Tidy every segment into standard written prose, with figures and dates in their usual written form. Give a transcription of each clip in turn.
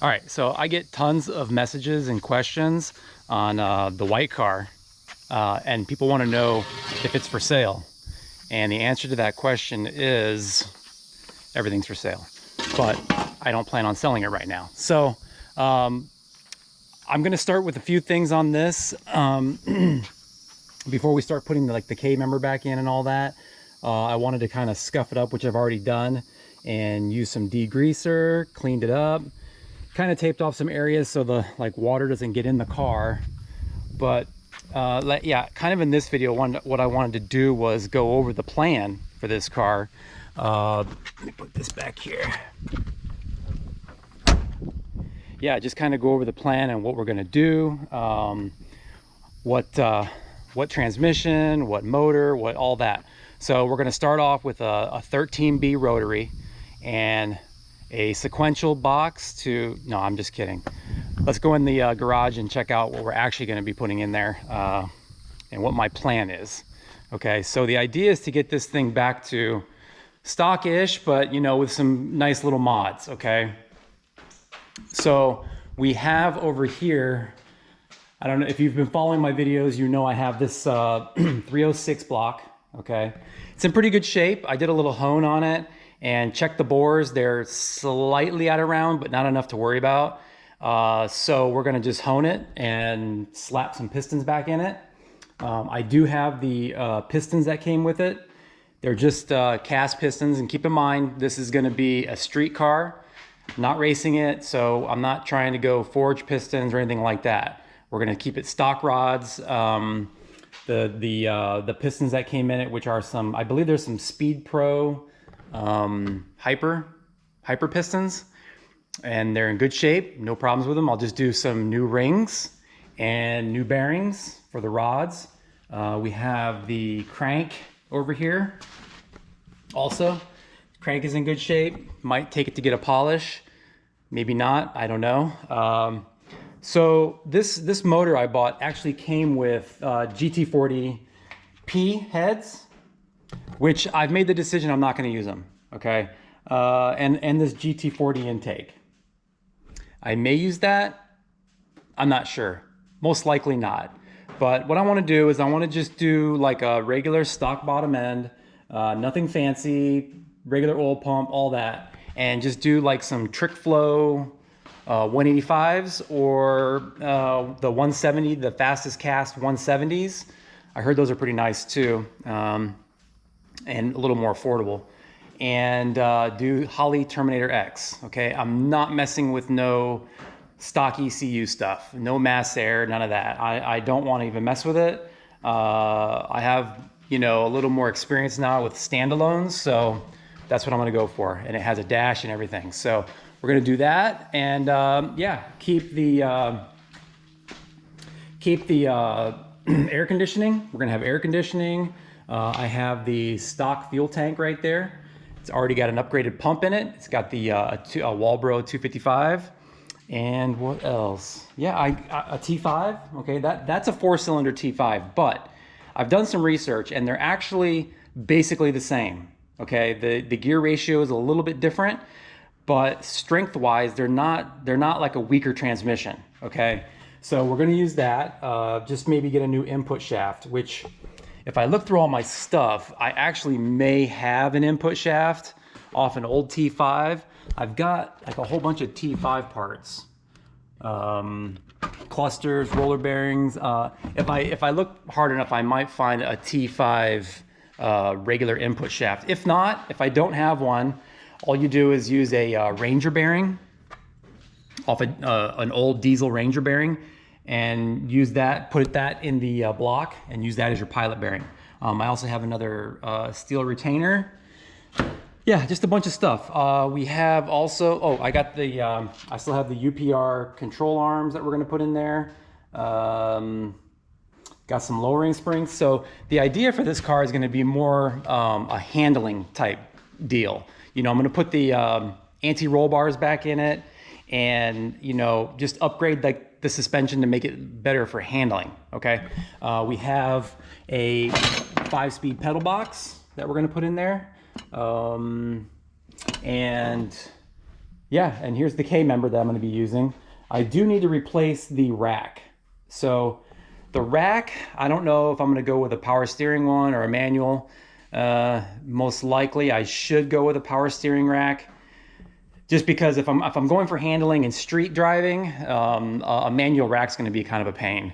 All right, so I get tons of messages and questions on the white car, and people want to know if it's for sale. And the answer to that question is everything's for sale, but I don't plan on selling it right now. So I'm going to start with a few things on this before we start putting the K member back in and all that. I wanted to kind of scuff it up, which I've already done, and use some degreaser, cleaned it up, kind of taped off some areas so the water doesn't get in the car. But yeah, kind of in this video, what I wanted to do was go over the plan for this car. Let me put this back here. Yeah, just kind of go over the plan and what we're going to do, what transmission, what motor, what all that. So we're going to start off with a 13B rotary and a sequential box to, no, I'm just kidding. Let's go in the garage and check out what we're actually going to be putting in there and what my plan is. Okay, so the idea is to get this thing back to stock-ish, but you know, with some nice little mods. Okay, so we have over here, I don't know if you've been following my videos, you know I have this 306 block. Okay, it's in pretty good shape. I did a little hone on it and checked the bores. They're slightly out of round, but not enough to worry about. So we're gonna just hone it and slap some pistons back in it. I do have the pistons that came with it. They're just cast pistons, and keep in mind, this is gonna be a street car, not racing it, so I'm not trying to go forged pistons or anything like that. We're gonna keep it stock rods. The pistons that came in it, which are some, I believe there's some Speed Pro hyper pistons, and they're in good shape, no problems with them. I'll just do some new rings and new bearings for the rods. We have the crank over here also. Crank is in good shape. Might take it to get a polish, maybe not, I don't know. So this motor I bought actually came with GT40P heads, which I've made the decision I'm not going to use them. Okay, and this GT40 intake, I may use that. I'm not sure. Most likely not. But what I want to do is I want to just do like a regular stock bottom end, nothing fancy, regular oil pump, all that, and just do like some TrickFlow 185s or the 170, the fastest cast 170s. I heard those are pretty nice too, and a little more affordable. And do Holley Terminator X. Okay, I'm not messing with no stock ECU stuff, no mass air, none of that. I don't want to even mess with it. I have, you know, a little more experience now with standalones, so that's what I'm going to go for. And it has a dash and everything. So we're going to do that, and yeah, keep the air conditioning. We're going to have air conditioning. I have the stock fuel tank right there. It's already got an upgraded pump in it. It's got the Walbro 255. And what else? Yeah, a T5. Okay, that's a 4-cylinder T5, but I've done some research and they're actually basically the same. Okay, the gear ratio is a little bit different, but strength-wise, they're not like a weaker transmission. Okay, so we're going to use that. Just maybe get a new input shaft, which, if I look through all my stuff, I actually may have an input shaft off an old T5. I've got like a whole bunch of T5 parts, clusters, roller bearings. If I look hard enough, I might find a T5 regular input shaft. If not, if I don't have one, all you do is use a Ranger bearing off an old diesel Ranger bearing, and use that, put that in the block, and use that as your pilot bearing. I also have another steel retainer. Yeah, just a bunch of stuff. We have also, oh, I got the, I still have the UPR control arms that we're gonna put in there. Got some lowering springs. So the idea for this car is gonna be more a handling type deal. You know, I'm gonna put the anti-roll bars back in it, and, you know, just upgrade like the suspension to make it better for handling. Okay, we have a 5-speed pedal box that we're going to put in there, and yeah, and here's the K member that I'm going to be using. I do need to replace the rack. So the rack, I don't know if I'm going to go with a power steering one or a manual. Most likely I should go with a power steering rack, just because if I'm going for handling and street driving, a manual rack's going to be kind of a pain.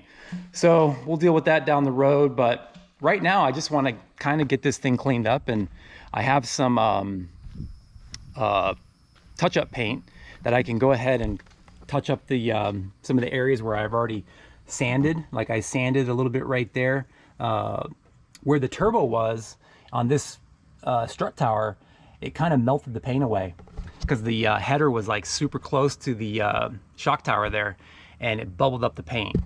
So we'll deal with that down the road. But right now I just want to kind of get this thing cleaned up, and I have some touch-up paint that I can go ahead and touch up the some of the areas where I've already sanded. Like I sanded a little bit right there where the turbo was on this strut tower. It kind of melted the paint away because the header was like super close to the shock tower there, and it bubbled up the paint.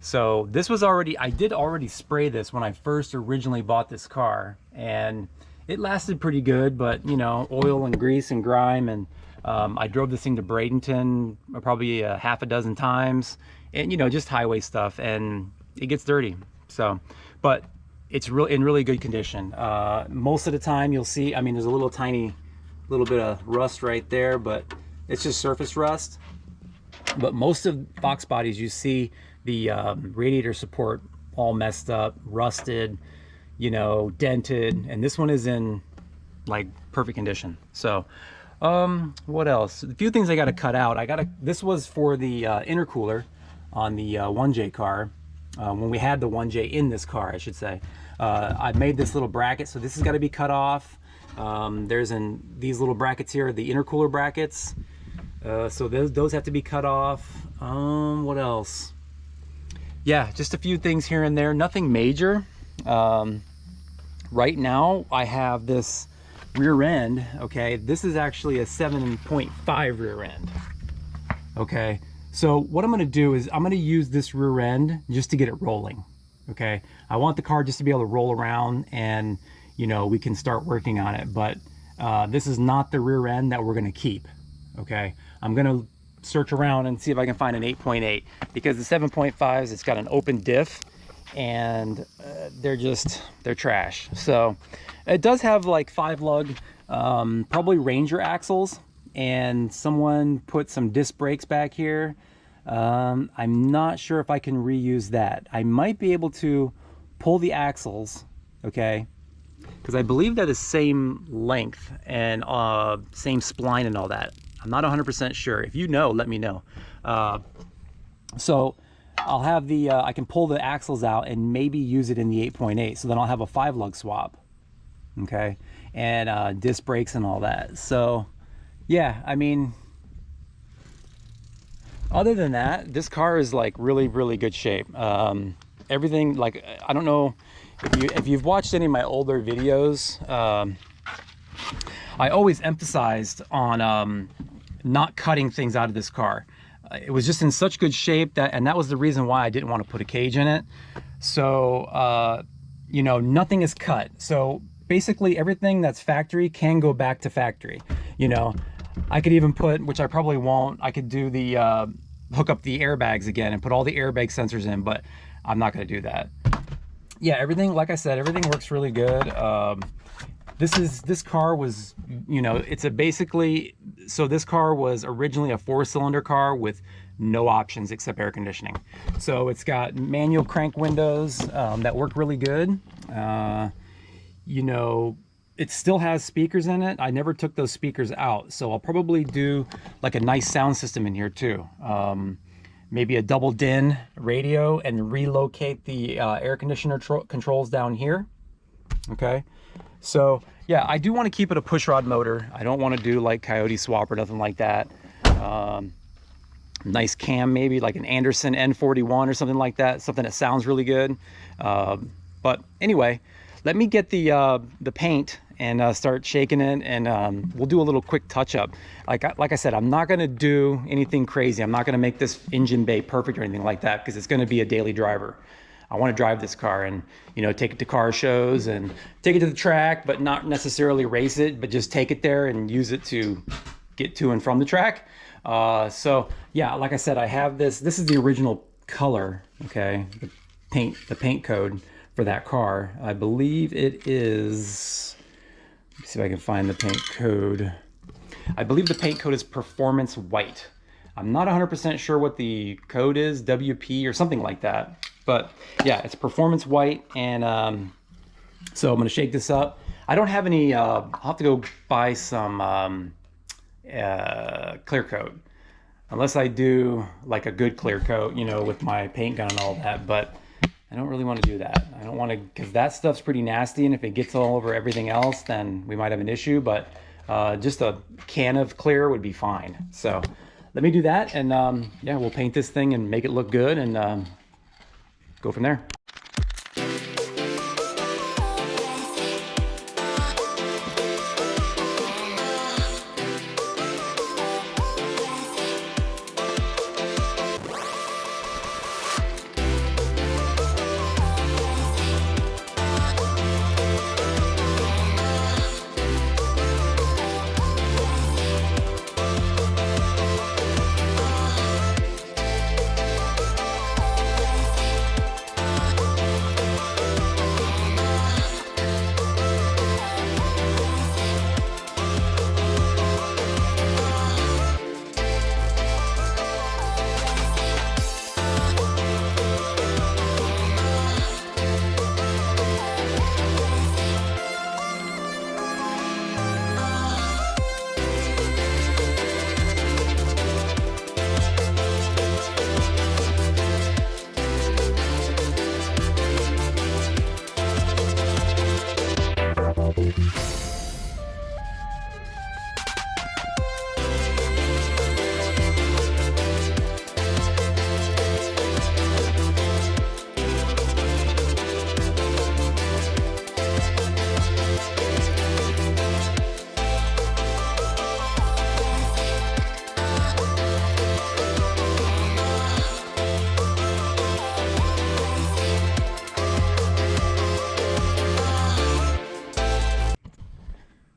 So this was already, I did already spray this when I first originally bought this car, and it lasted pretty good, but you know, oil and grease and grime, and I drove this thing to Bradenton probably a half a dozen times, and you know, just highway stuff, and it gets dirty. So, but it's in really good condition. Most of the time you'll see, I mean, there's a little tiny little bit of rust right there, but it's just surface rust. But most of box bodies, you see the radiator support all messed up, rusted, you know, dented, and this one is in like perfect condition. So what else? A few things I got to cut out. This was for the intercooler on the 1J car, when we had the 1J in this car, I should say. I made this little bracket, so this has got to be cut off. These little brackets here, the intercooler brackets, so those have to be cut off. What else? Yeah, just a few things here and there, nothing major. Right now I have this rear end. Okay, this is actually a 7.5 rear end. Okay, so what I'm going to do is I'm going to use this rear end just to get it rolling. Okay, I want the car just to be able to roll around, and you know, we can start working on it. But this is not the rear end that we're going to keep. Okay, I'm going to search around and see if I can find an 8.8, because the 7.5s, it's got an open diff, and they're trash. So it does have like 5 lug probably Ranger axles, and someone put some disc brakes back here. I'm not sure if I can reuse that. I might be able to pull the axles, okay, because I believe that is same length and same spline and all that. I'm not 100% sure. If you know, let me know. So I'll have the I can pull the axles out and maybe use it in the 8.8, so then I'll have a 5 lug swap, okay, and disc brakes and all that. So yeah, I mean, other than that, this car is like really good shape. Everything, like, I don't know if you've watched any of my older videos, I always emphasized on not cutting things out of this car. It was just in such good shape and that was the reason why I didn't want to put a cage in it. So you know, nothing is cut. So basically everything that's factory can go back to factory. You know, I could even put, which I probably won't, I could do the hook up the airbags again and put all the airbag sensors in, but I'm not going to do that. Yeah, everything, like I said, everything works really good. This car was, you know, it's a basically, so this car was originally a 4-cylinder car with no options except air conditioning. So it's got manual crank windows that work really good. You know, it still has speakers in it. I never took those speakers out, so I'll probably do like a nice sound system in here too. Maybe a double din radio and relocate the air conditioner controls down here. Okay, so yeah, I do want to keep it a pushrod motor. I don't want to do like Coyote swap or nothing like that. Nice cam, maybe like an Anderson N41 or something like that, something that sounds really good. But anyway, let me get the paint and start shaking it, and we'll do a little quick touch up. Like I said, I'm not going to do anything crazy. I'm not going to make this engine bay perfect or anything like that, because it's going to be a daily driver. I want to drive this car and, you know, take it to car shows and take it to the track, but not necessarily race it, but just take it there and use it to get to and from the track. So yeah, like I said, I have this is the original color, okay, the paint code for that car. I believe it is, let me see if I can find the paint code. I believe the paint code is Performance White. I'm not 100% sure what the code is, WP or something like that. But yeah, it's Performance White. And so I'm gonna shake this up. I don't have any, I'll have to go buy some clear coat. Unless I do like a good clear coat, you know, with my paint gun and all that. But I don't really want to do that. I don't want to, because that stuff's pretty nasty, and if it gets all over everything else, then we might have an issue. But just a can of clear would be fine. So let me do that, and yeah, we'll paint this thing and make it look good, and go from there.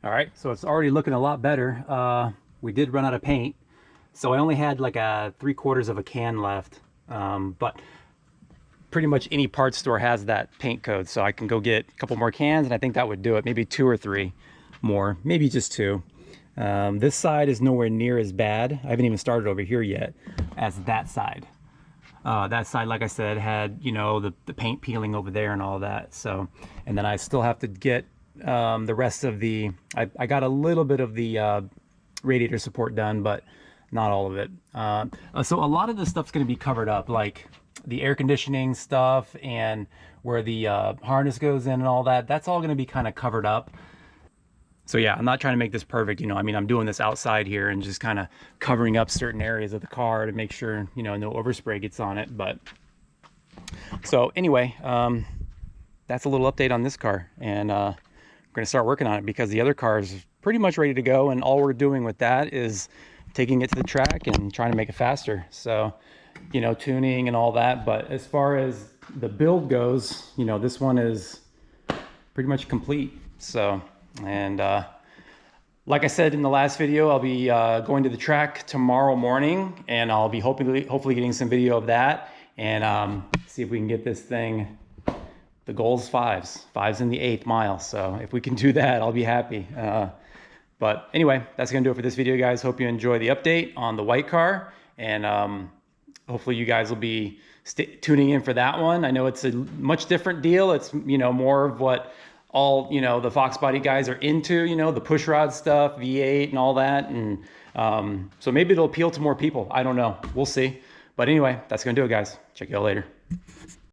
All right, so it's already looking a lot better. We did run out of paint, so I only had like a 3/4 of a can left. But pretty much any parts store has that paint code, so I can go get a couple more cans, and I think that would do it. Maybe 2 or 3 more, maybe just 2. This side is nowhere near as bad. I haven't even started over here yet as that side. That side, like I said, had, you know, the paint peeling over there and all that. So, and then I still have to get the rest of the, I got a little bit of the radiator support done, but not all of it. So a lot of this stuff's going to be covered up, like the air conditioning stuff and where the harness goes in and all that. That's all going to be kind of covered up. So yeah, I'm not trying to make this perfect, you know. I mean, I'm doing this outside here and just kind of covering up certain areas of the car to make sure, you know, no overspray gets on it. But so anyway, that's a little update on this car, and we're gonna start working on it because the other car is pretty much ready to go, and all we're doing with that is taking it to the track and trying to make it faster. So, you know, tuning and all that. But as far as the build goes, you know, this one is pretty much complete. So, and like I said in the last video, I'll be going to the track tomorrow morning, and I'll be hopefully getting some video of that, and see if we can get this thing. The goal is 5s in the 8th mile. So if we can do that, I'll be happy. But anyway, that's gonna do it for this video, guys. Hope you enjoy the update on the white car, and hopefully you guys will be tuning in for that one. I know it's a much different deal. It's, you know, more of what all, you know, the Fox Body guys are into, you know, the Pushrod stuff, V8 and all that. And so maybe it'll appeal to more people. I don't know. We'll see. But anyway, that's gonna do it, guys. Check you all later.